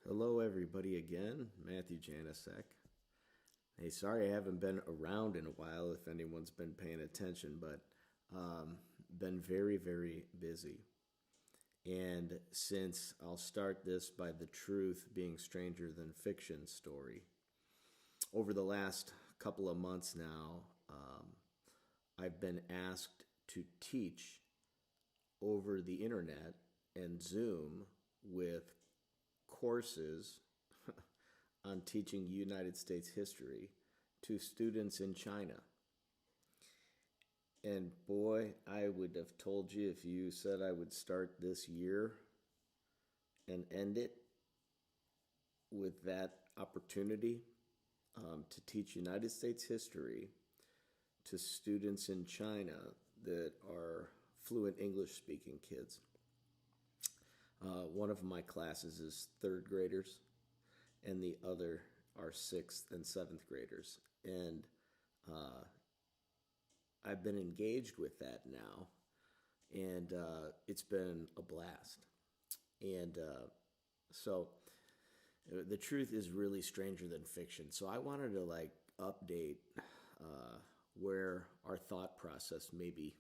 Hello, everybody, again. Matthew Janasek. Hey, sorry I haven't been around in a while if anyone's been paying attention, but been very, very busy. And since I'll start this by the truth being stranger than fiction story, over the last couple of months now, I've been asked to teach over the internet and Zoom with courses on teaching United States history to students in China. And boy, I would have told you if you said I would start this year and end it with that opportunity to teach United States history to students in China that are fluent English speaking kids. One of my classes is third graders, and the other are sixth and seventh graders. And I've been engaged with that now, and it's been a blast. And so the truth is really stranger than fiction. So I wanted to update where our thought process maybe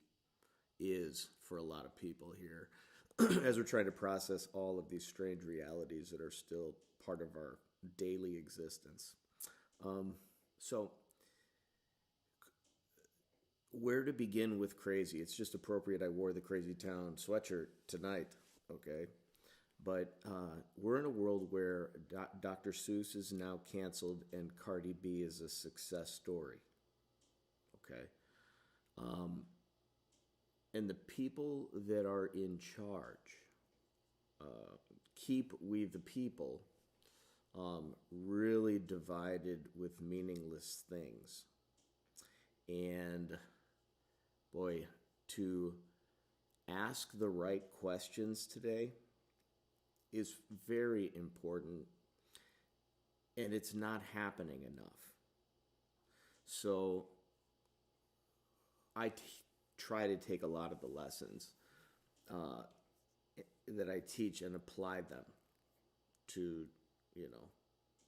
is for a lot of people here as we're trying to process all of these strange realities that are still part of our daily existence. So, where to begin with crazy? It's just appropriate I wore the Crazy Town sweatshirt tonight, okay? But we're in a world where Dr. Seuss is now canceled and Cardi B is a success story, okay? And the people that are in charge keep we the people really divided with meaningless things. And boy, to ask the right questions today is very important, and it's not happening enough. So I try to take a lot of the lessons that I teach and apply them to,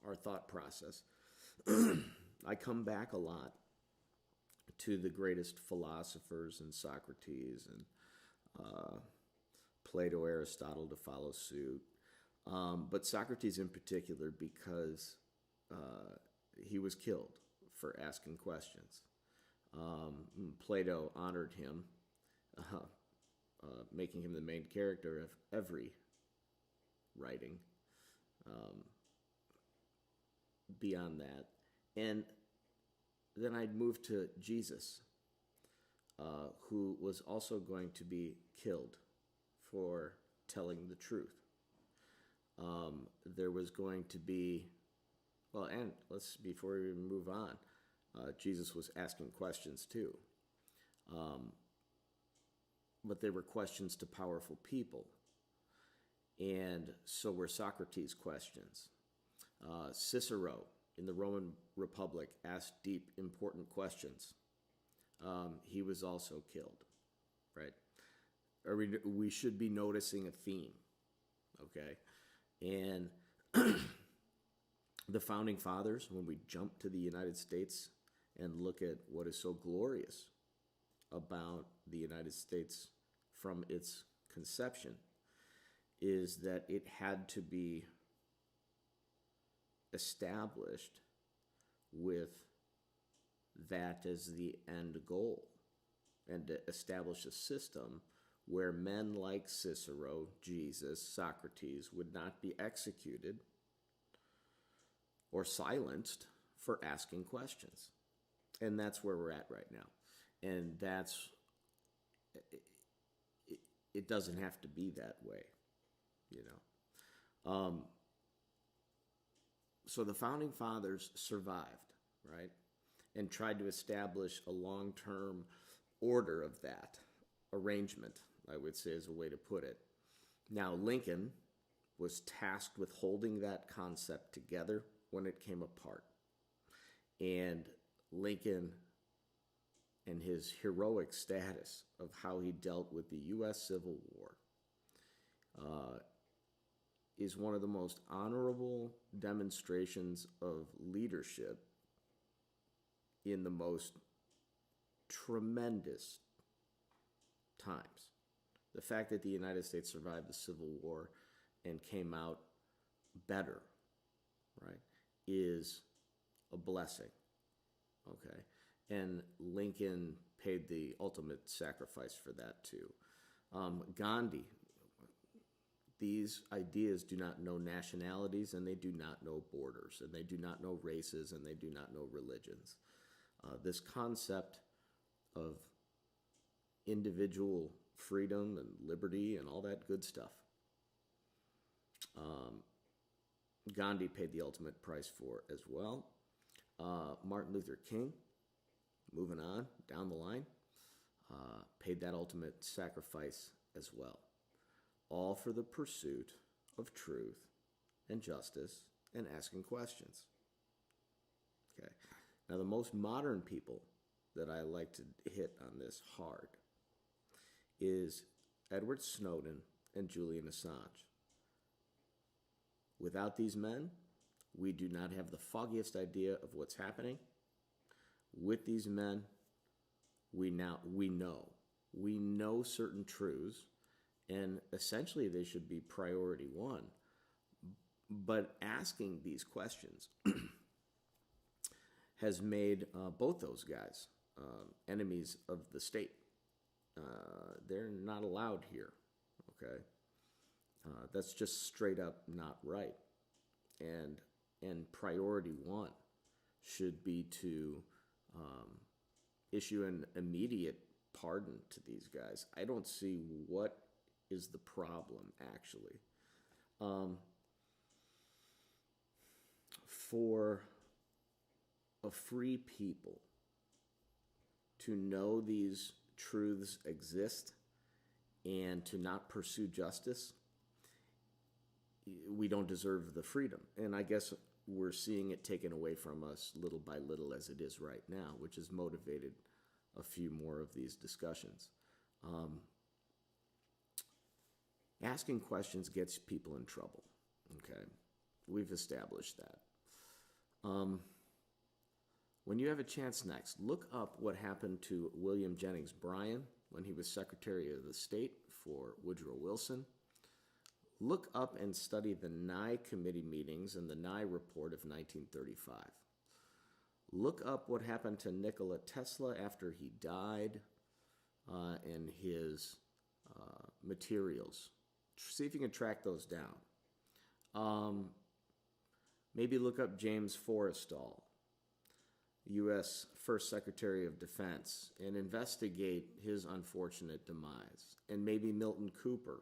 our thought process. I come back a lot to the greatest philosophers and Socrates and Plato, Aristotle to follow suit. But Socrates in particular because he was killed for asking questions. Plato honored him, making him the main character of every writing. Beyond that, and then I'd move to Jesus, who was also going to be killed for telling the truth. There was going to be, and before we move on, Jesus was asking questions too. But they were questions to powerful people. And so were Socrates' questions. Cicero in the Roman Republic asked deep, important questions. He was also killed, right? We should be noticing a theme, okay? And the Founding Fathers, when we jump to the United States and look at what is so glorious about the United States from its conception, is that it had to be established with that as the end goal, and to establish a system where men like Cicero, Jesus, Socrates would not be executed or silenced for asking questions. And that's where we're at right now. And it doesn't have to be that way, So the Founding Fathers survived, right? And tried to establish a long-term order of that arrangement, I would say is a way to put it. Now, Lincoln was tasked with holding that concept together when it came apart. And Lincoln and his heroic status of how he dealt with the U.S. Civil War is one of the most honorable demonstrations of leadership in the most tremendous times. The fact that the United States survived the Civil War and came out better, right, is a blessing, okay? And Lincoln paid the ultimate sacrifice for that too. Gandhi, these ideas do not know nationalities, and they do not know borders, and they do not know races, and they do not know religions. This concept of individual freedom and liberty and all that good stuff, Gandhi paid the ultimate price for as well. Martin Luther King, moving on down the line, paid that ultimate sacrifice as well. All for the pursuit of truth and justice and asking questions. Okay. Now, the most modern people that I like to hit on this hard is Edward Snowden and Julian Assange. Without these men, we do not have the foggiest idea of what's happening. With these men, we know certain truths, and essentially they should be priority one. But asking these questions has made both those guys enemies of the state. They're not allowed here, okay? That's just straight up not right. And priority one should be to issue an immediate pardon to these guys. I don't see what is the problem, actually. For a free people to know these truths exist and to not pursue justice, we don't deserve the freedom. And I guess we're seeing it taken away from us little by little as it is right now, which has motivated a few more of these discussions. Asking questions gets people in trouble, okay? We've established that. When you have a chance next, look up what happened to William Jennings Bryan when he was Secretary of the State for Woodrow Wilson. Look up and study the Nye Committee meetings and the Nye Report of 1935. Look up what happened to Nikola Tesla after he died and his materials. See if you can track those down. Maybe look up James Forrestal, U.S. First Secretary of Defense, and investigate his unfortunate demise. And maybe Milton Cooper,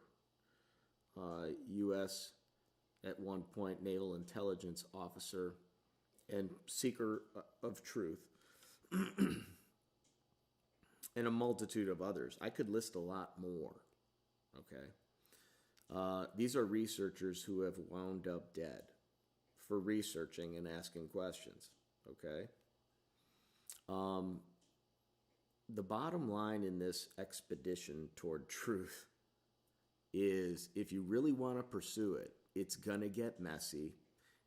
U.S. at one point Naval Intelligence Officer and seeker of truth, and a multitude of others. I could list a lot more, okay? These are researchers who have wound up dead for researching and asking questions, okay? The bottom line in this expedition toward truth is if you really want to pursue it, it's going to get messy,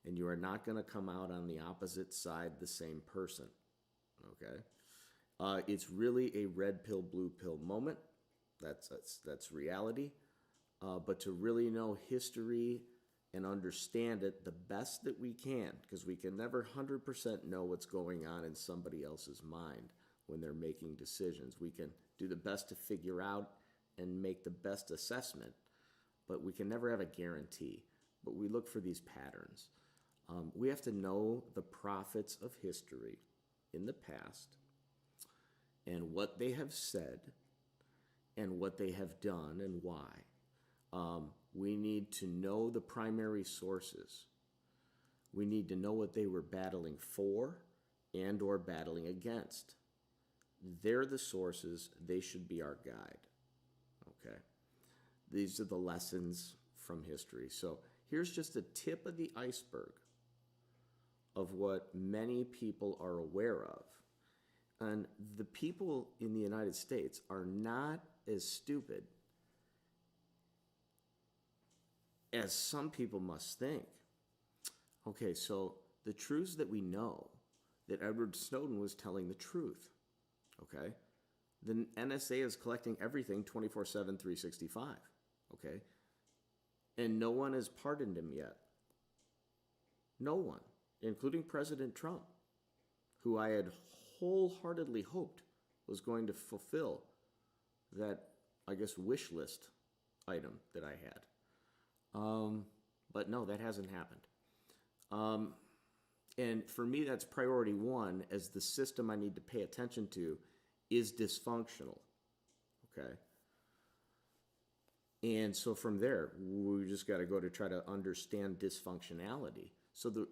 and you are not going to come out on the opposite side the same person, okay? It's really a red pill, blue pill moment. That's reality. But to really know history and understand it the best that we can, because we can never 100% know what's going on in somebody else's mind when they're making decisions. We can do the best to figure out and make the best assessment, but we can never have a guarantee. But we look for these patterns. We have to know the prophets of history in the past and what they have said and what they have done and why. We need to know the primary sources. We need to know what they were battling for and or battling against. They're the sources. They should be our guide. Okay? These are the lessons from history. So here's just a tip of the iceberg of what many people are aware of. And the people in the United States are not as stupid as some people must think, okay, so the truths that we know, that Edward Snowden was telling the truth, okay? The NSA is collecting everything 24/7, 365, okay? And no one has pardoned him yet. No one, including President Trump, who I had wholeheartedly hoped was going to fulfill that, I guess, wish list item that I had. But no, that hasn't happened. And for me, that's priority one, as the system I need to pay attention to is dysfunctional, okay? And so from there, we just got to go to try to understand dysfunctionality. So the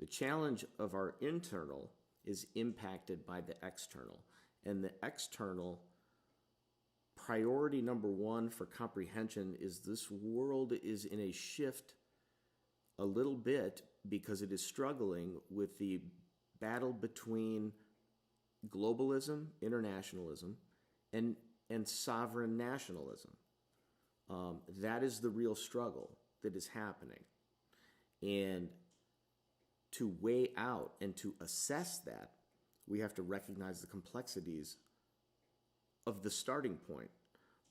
challenge of our internal is impacted by the external. And the external, priority number one for comprehension is this world is in a shift a little bit because it is struggling with the battle between globalism, internationalism, and sovereign nationalism. That is the real struggle that is happening. And to weigh out and to assess that, we have to recognize the complexities of the starting point.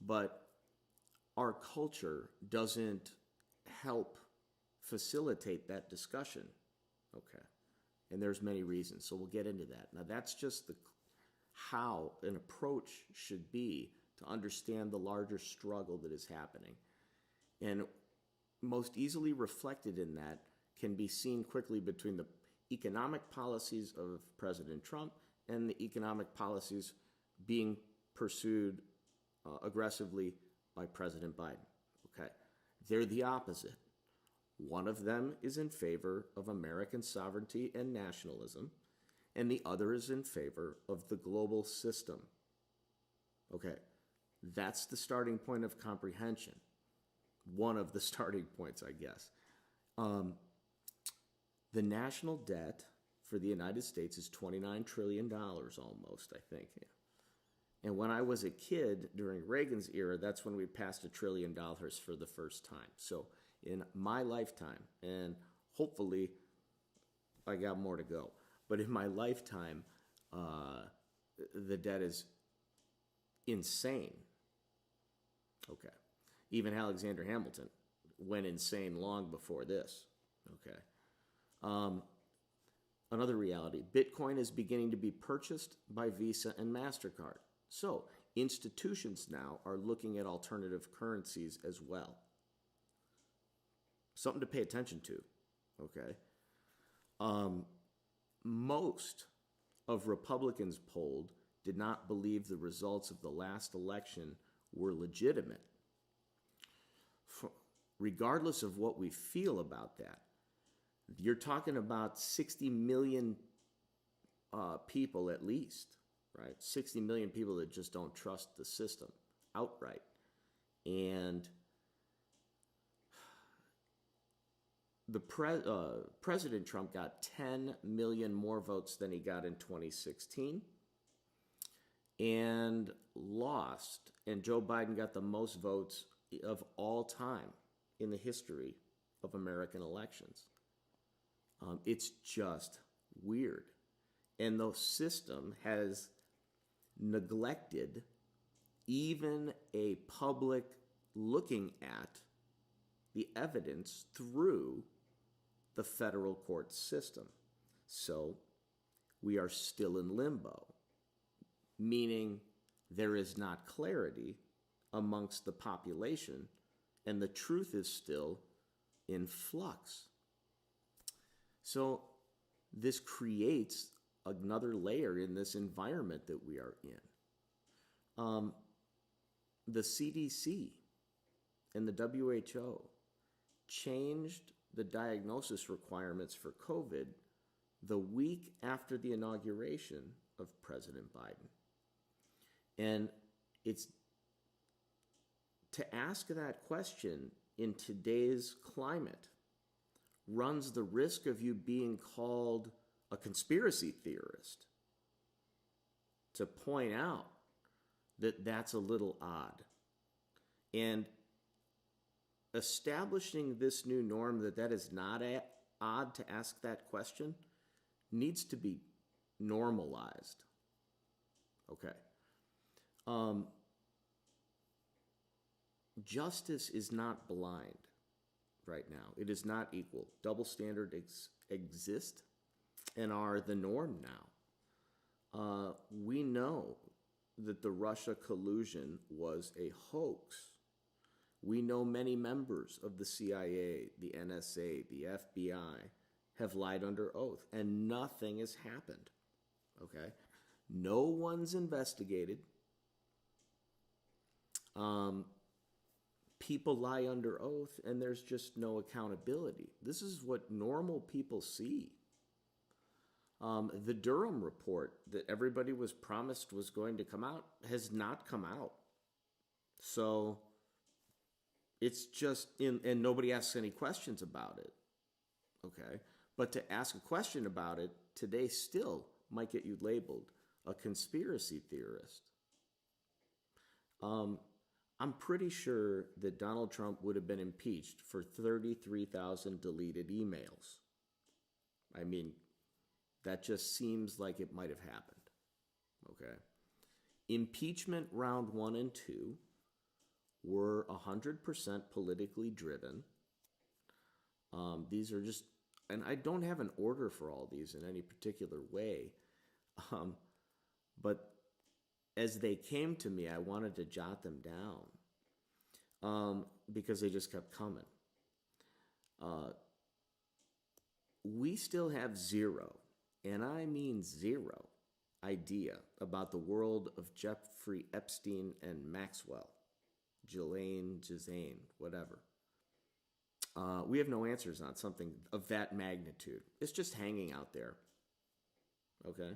But our culture doesn't help facilitate that discussion, okay? And there's many reasons, so we'll get into that. Now, that's just how an approach should be to understand the larger struggle that is happening. And most easily reflected in that can be seen quickly between the economic policies of President Trump and the economic policies being pursued aggressively by President Biden, okay? They're the opposite. One of them is in favor of American sovereignty and nationalism, and the other is in favor of the global system. Okay, that's the starting point of comprehension. One of the starting points, I guess. The national debt for the United States is $29 trillion almost, I think. And when I was a kid during Reagan's era, that's when we passed $1 trillion for the first time. So in my lifetime, and hopefully I got more to go, but in my lifetime, the debt is insane. Okay. Even Alexander Hamilton went insane long before this. Okay. Another reality, Bitcoin is beginning to be purchased by Visa and MasterCard. So institutions now are looking at alternative currencies as well. Something to pay attention to, okay? Most of Republicans polled did not believe the results of the last election were legitimate. Regardless of what we feel about that, you're talking about 60 million people at least, right? 60 million people that just don't trust the system outright. And President Trump got 10 million more votes than he got in 2016 and lost. And Joe Biden got the most votes of all time in the history of American elections. It's just weird. And the system has neglected even a public looking at the evidence through the federal court system. So we are still in limbo, meaning there is not clarity amongst the population, and the truth is still in flux. So this creates another layer in this environment that we are in. The CDC and the WHO changed the diagnosis requirements for COVID the week after the inauguration of President Biden. And it's to ask that question in today's climate runs the risk of you being called a conspiracy theorist, to point out that that's a little odd. And establishing this new norm that is not odd to ask that question needs to be normalized. Okay. Um, Justice is not blind right now. It is not equal. Double standards exist and are the norm now. We know that the Russia collusion was a hoax. We know many members of the CIA, the NSA, the FBI have lied under oath, and nothing has happened. Okay? No one's investigated. People lie under oath, and there's just no accountability. This is what normal people see. The Durham report that everybody was promised was going to come out has not come out. So it's just and nobody asks any questions about it. Okay? But to ask a question about it today still might get you labeled a conspiracy theorist. I'm pretty sure that Donald Trump would have been impeached for 33,000 deleted emails. I mean, that just seems like it might have happened. Okay? Impeachment round 1 and 2 were 100% politically driven. These are just, and I don't have an order for all these in any particular way, but as they came to me, I wanted to jot them down because they just kept coming. We still have zero, and I mean zero, idea about the world of Jeffrey Epstein and Maxwell, Ghislaine, whatever. We have no answers on something of that magnitude. It's just hanging out there. Okay?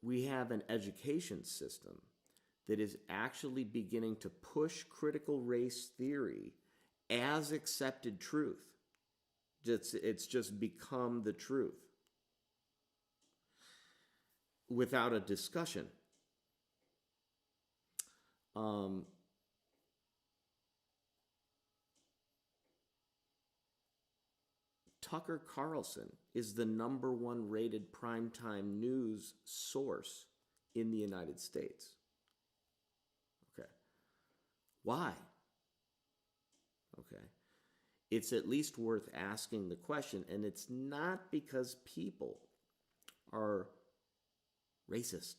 We have an education system that is actually beginning to push critical race theory as accepted truth. It's just become the truth without a discussion. Tucker Carlson is the number 1 rated primetime news source in the United States. Okay. Why? Okay. It's at least worth asking the question, and it's not because people are racist.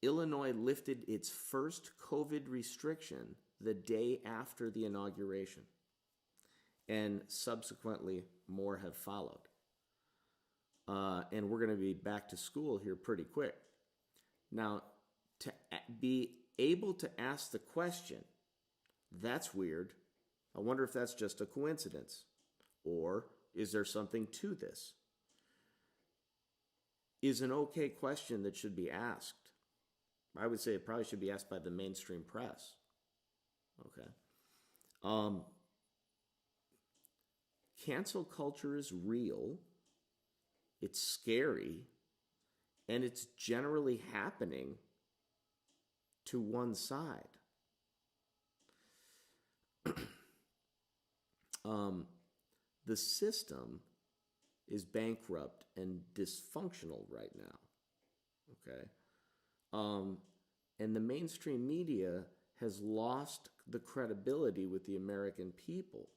Illinois lifted its first COVID restriction the day after the inauguration, and subsequently more have followed. And we're going to be back to school here pretty quick. Now, to be able to ask the question, that's weird. I wonder if that's just a coincidence, or is there something to this? Is an okay question that should be asked. I would say it probably should be asked by the mainstream press. Okay. Cancel culture is real. It's scary. And it's generally happening to one side. The system is bankrupt and dysfunctional right now. Okay? And the mainstream media has lost the credibility with the American people.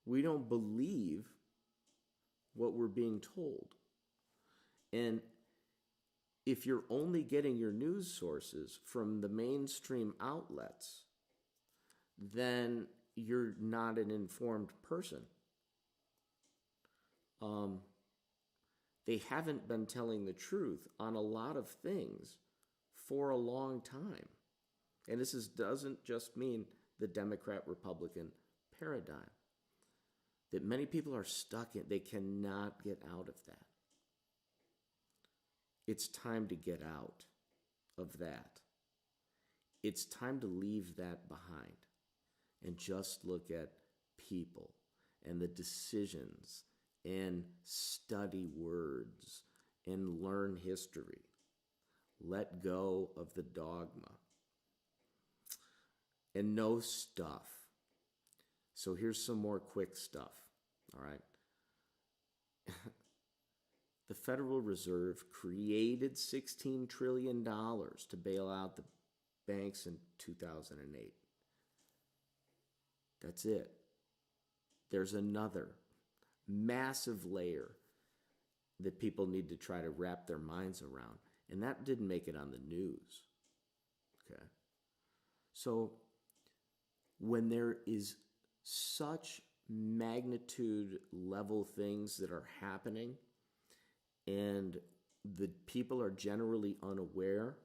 We don't believe what we're being told. And if you're only getting your news sources from the mainstream outlets, then you're not an informed person. They haven't been telling the truth on a lot of things for a long time. And this doesn't just mean the Democrat-Republican paradigm. That many people are stuck in, they cannot get out of that. It's time to get out of that. It's time to leave that behind and just look at people and the decisions and study words and learn history. let go of the dogma, and know stuff. So here's some more quick stuff, all right? The Federal Reserve created $16 trillion to bail out the banks in 2008. That's it. There's another massive layer that people need to try to wrap their minds around, and that didn't make it on the news. Okay? So when there is such magnitude level things that are happening and the people are generally unaware,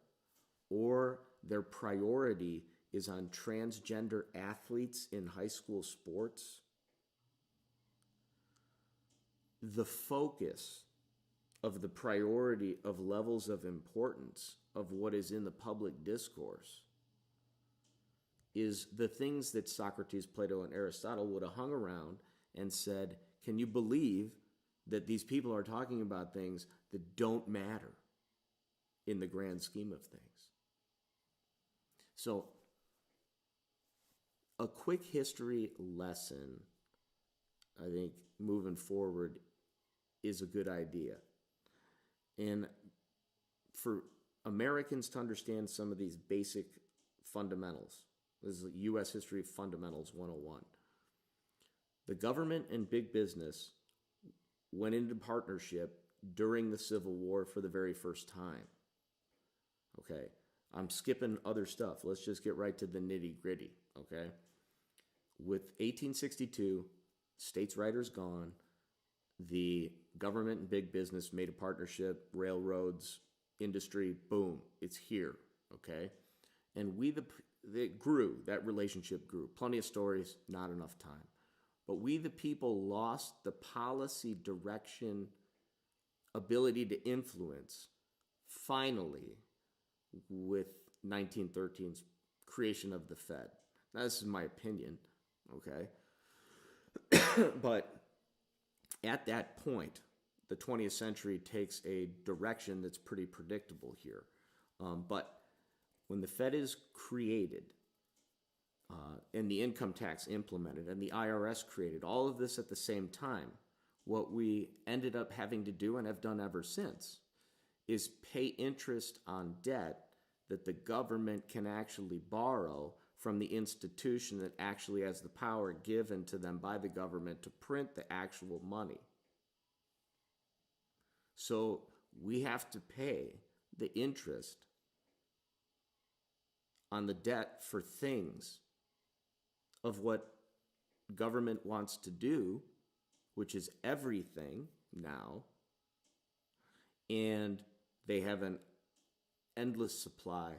or their priority is on transgender athletes in high school sports, the focus of the priority of levels of importance of what is in the public discourse is the things that Socrates, Plato, and Aristotle would have hung around and said, can you believe that these people are talking about things that don't matter in the grand scheme of things? So, a quick history lesson, I think, moving forward is a good idea. And for Americans to understand some of these basic fundamentals, this is U.S. History Fundamentals 101. The government and big business went into partnership during the Civil War for the very first time. Okay, I'm skipping other stuff. Let's just get right to the nitty-gritty, okay? With 1862, states' rights gone, the government and big business made a partnership, railroads, industry, boom, it's here, okay? And it grew, that relationship grew. Plenty of stories, not enough time. But we, the people, lost the policy direction, ability to influence, finally, with 1913's creation of the Fed. Now, this is my opinion, okay? But at that point, the 20th century takes a direction that's pretty predictable here. But when the Fed is created and the income tax implemented and the IRS created, all of this at the same time, what we ended up having to do and have done ever since is pay interest on debt that the government can actually borrow from the institution that actually has the power given to them by the government to print the actual money. So we have to pay the interest on the debt for things of what government wants to do, which is everything now, and they have an endless supply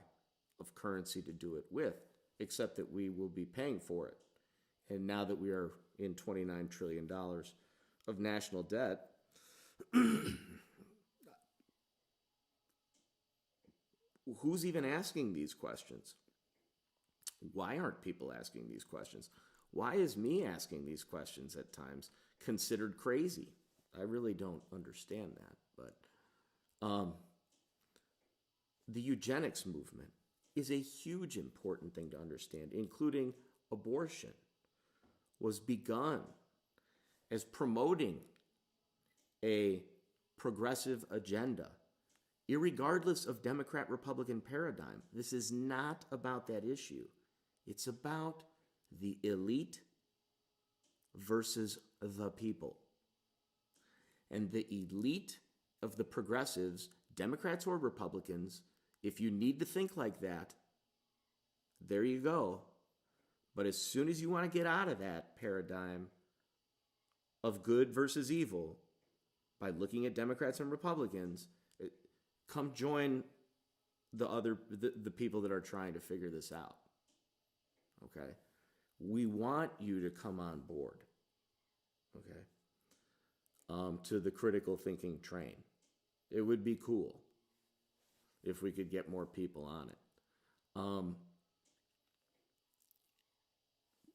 of currency to do it with, except that we will be paying for it. And now that we are in $29 trillion of national debt, who's even asking these questions? Why aren't people asking these questions? Why is me asking these questions at times considered crazy? I really don't understand that. But the eugenics movement is a huge important thing to understand, including abortion, was begun as promoting a progressive agenda, irregardless of Democrat-Republican paradigm. This is not about that issue. It's about the elite versus the people. And the elite of the progressives, Democrats or Republicans, if you need to think like that, there you go. But as soon as you want to get out of that paradigm of good versus evil by looking at Democrats and Republicans, come join the people that are trying to figure this out. Okay? We want you to come on board. Okay? To the critical thinking train. It would be cool if we could get more people on it.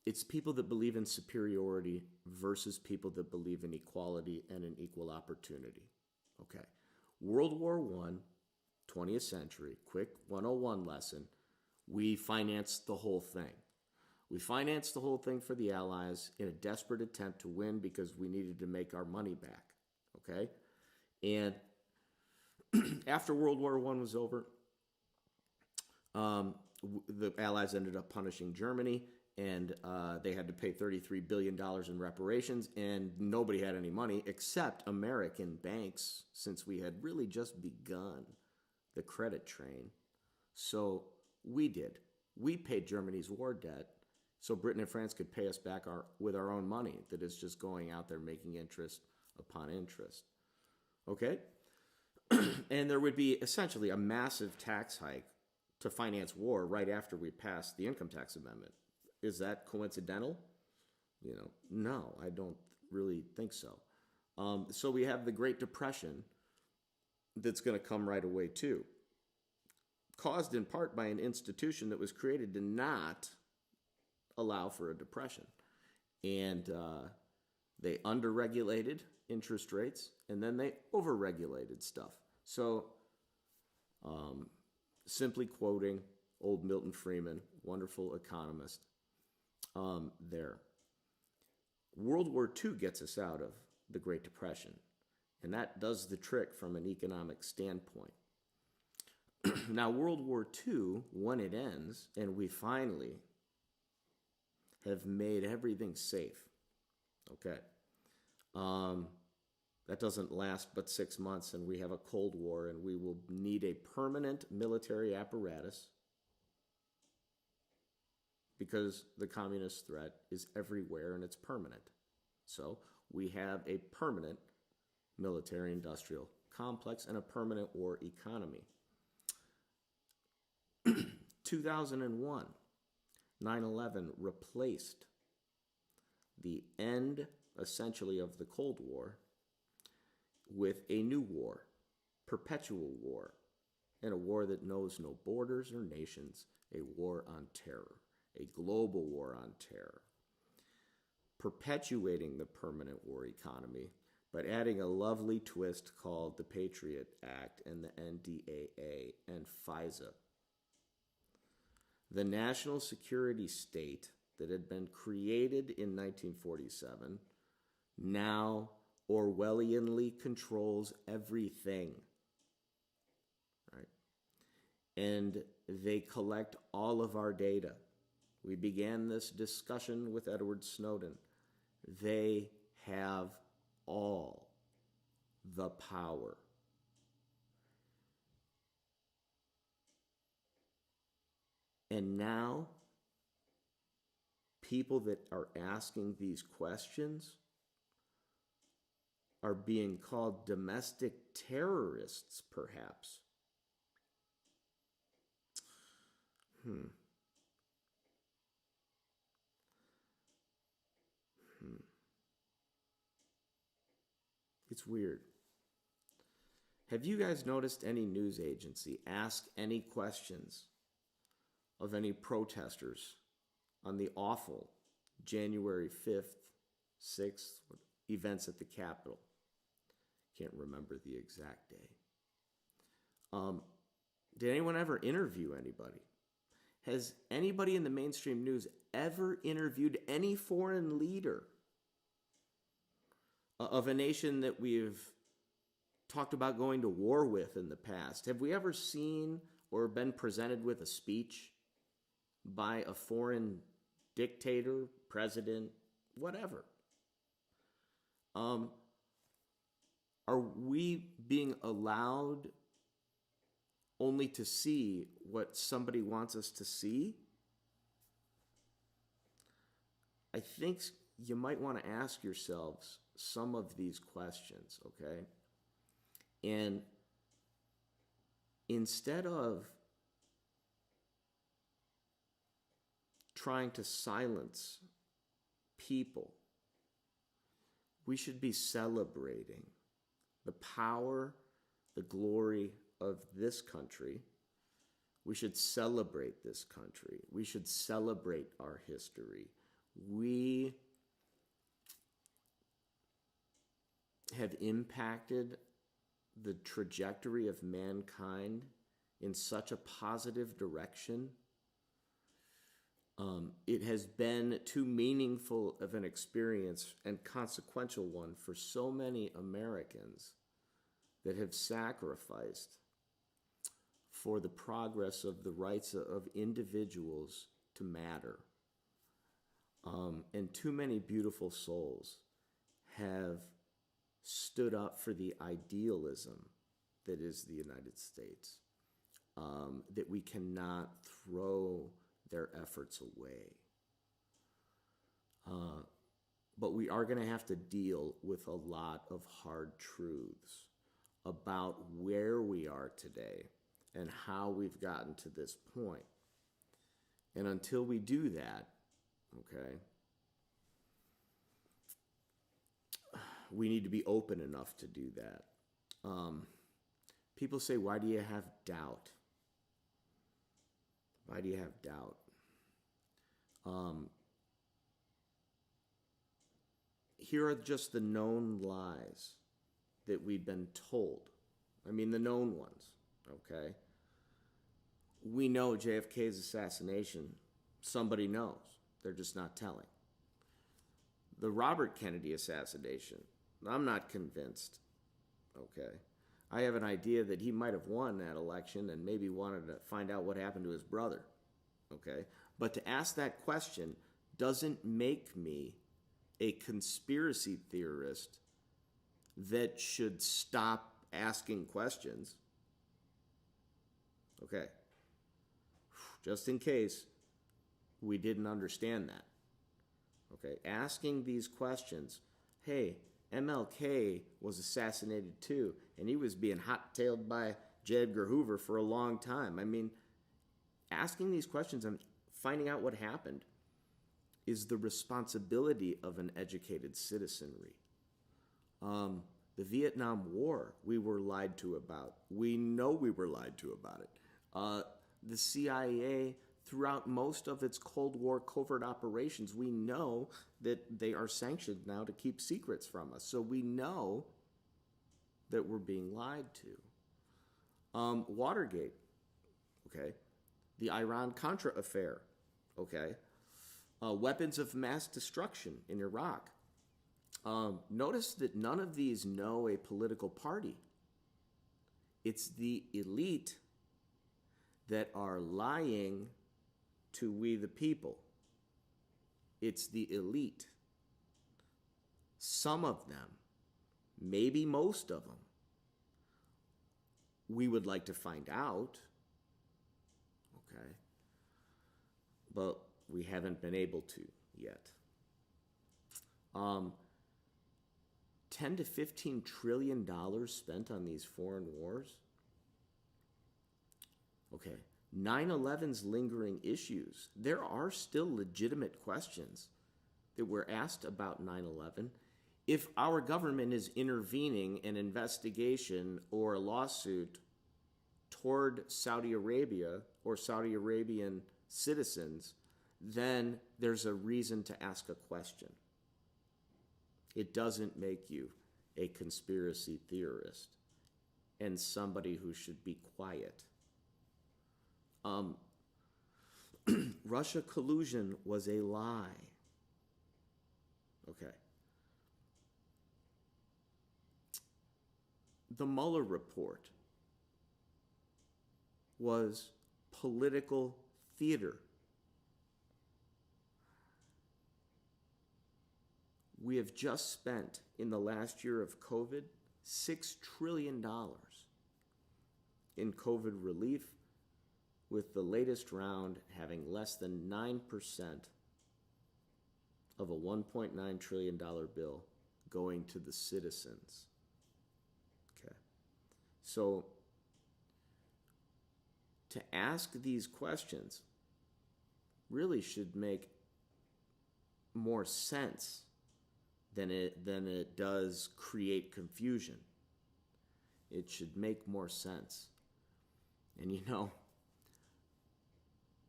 It's people that believe in superiority versus people that believe in equality and an equal opportunity. Okay. World War I 20th century, quick 101 lesson, we financed the whole thing. We financed the whole thing for the Allies in a desperate attempt to win because we needed to make our money back, okay? And after World War I was over, the Allies ended up punishing Germany, and they had to pay $33 billion in reparations, and nobody had any money except American banks, since we had really just begun the credit train. So we did. We paid Germany's war debt so Britain and France could pay us back with our own money that is just going out there making interest upon interest. Okay? And there would be essentially a massive tax hike to finance war right after we passed the income tax amendment. Is that coincidental? No, I don't really think so. So we have the Great Depression that's going to come right away too, caused in part by an institution that was created to not allow for a depression. And they underregulated interest rates, and then they overregulated stuff. So simply quoting old Milton Friedman, wonderful economist, there. World War II gets us out of the Great Depression, and that does the trick from an economic standpoint. Now, World War II, when it ends, and we finally have made everything safe, okay, that doesn't last but 6 months, and we have a Cold War, and we will need a permanent military apparatus because the communist threat is everywhere and it's permanent. So we have a permanent military-industrial complex and a permanent war economy. 2001, 9/11 replaced the end, essentially, of the Cold War with a new war, perpetual war, and a war that knows no borders or nations, a war on terror, a global war on terror, perpetuating the permanent war economy, but adding a lovely twist called the Patriot Act and the NDAA and FISA. The national security state that had been created in 1947 now Orwellianly controls everything, right? And they collect all of our data. We began this discussion with Edward Snowden. They have all the power. And now, people that are asking these questions are being called domestic terrorists, perhaps. It's weird. Have you guys noticed any news agency ask any questions of any protesters on the awful January 5th, 6th events at the Capitol? Can't remember the exact day. Did anyone ever interview anybody? Has anybody in the mainstream news ever interviewed any foreign leader of a nation that we've talked about going to war with in the past? Have we ever seen or been presented with a speech by a foreign dictator, president, whatever? Are we being allowed only to see what somebody wants us to see? I think you might want to ask yourselves some of these questions, okay? And instead of trying to silence people, we should be celebrating the power, the glory of this country. We should celebrate this country. We should celebrate our history. We have impacted the trajectory of mankind in such a positive direction. It has been too meaningful of an experience and consequential one for so many Americans that have sacrificed for the progress of the rights of individuals to matter. And too many beautiful souls have stood up for the idealism that is the United States, that we cannot throw their efforts away. But we are going to have to deal with a lot of hard truths about where we are today and how we've gotten to this point. And until we do that, okay, we need to be open enough to do that. People say, why do you have doubt? Why do you have doubt? Here are just the known lies that we've been told. I mean, the known ones, okay? We know JFK's assassination. Somebody knows. They're just not telling. The Robert Kennedy assassination, I'm not convinced, okay? I have an idea that he might have won that election and maybe wanted to find out what happened to his brother, okay? But to ask that question doesn't make me a conspiracy theorist that should stop asking questions. Okay. Just in case we didn't understand that. Okay. Asking these questions. Hey, MLK was assassinated too, and he was being hot-tailed by J. Edgar Hoover for a long time. I mean, asking these questions and finding out what happened is the responsibility of an educated citizenry. The Vietnam War, we were lied to about. We know we were lied to about it. The CIA, throughout most of its Cold War covert operations, we know that they are sanctioned now to keep secrets from us. So we know that we're being lied to. Watergate, okay. The Iran-Contra affair, okay. Weapons of mass destruction in Iraq. Notice that none of these know a political party. It's the elite that are lying to we the people. It's the elite. Some of them, maybe most of them, we would like to find out, okay, but we haven't been able to yet. 10 to $15 trillion spent on these foreign wars. Okay, 9/11's lingering issues. There are still legitimate questions that were asked about 9/11. If our government is intervening an investigation or a lawsuit toward Saudi Arabia or Saudi Arabian citizens, then there's a reason to ask a question. It doesn't make you a conspiracy theorist and somebody who should be quiet. Russia collusion was a lie. Okay. The Mueller report was political theater. We have just spent, in the last year of COVID, $6 trillion in COVID relief, with the latest round having less than 9% of a $1.9 trillion bill going to the citizens. Okay. So, to ask these questions really should make more sense than it does create confusion. It should make more sense. And you know,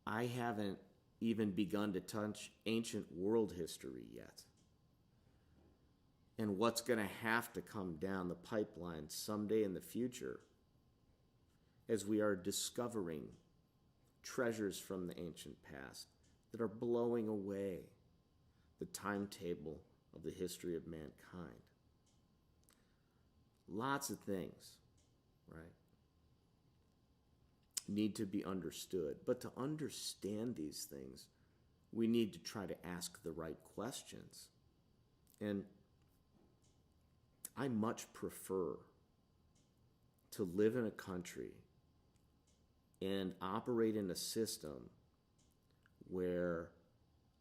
I haven't even begun to touch ancient world history yet. And what's going to have to come down the pipeline someday in the future as we are discovering treasures from the ancient past that are blowing away the timetable of the history of mankind. Lots of things, right, need to be understood. But to understand these things, we need to try to ask the right questions. And I much prefer to live in a country and operate in a system where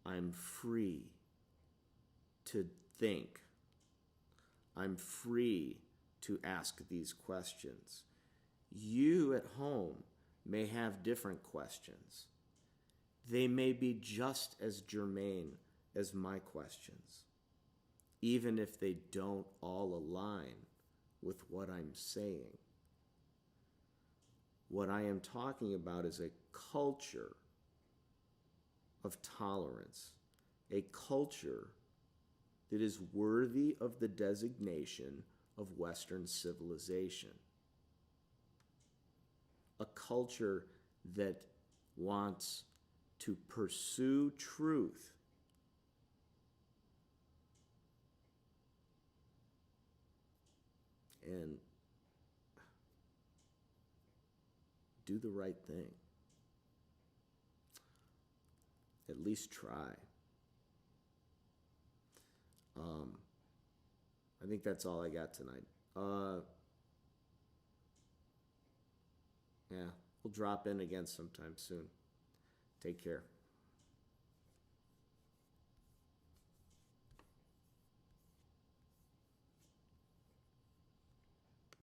I'm free to think. I'm free to ask these questions. You at home may have different questions. They may be just as germane as my questions, even if they don't all align with what I'm saying. What I am talking about is a culture of tolerance, a culture that is worthy of the designation of Western civilization, a culture that wants to pursue truth and do the right thing. At least try. I think that's all I got tonight. Yeah, we'll drop in again sometime soon. Take care.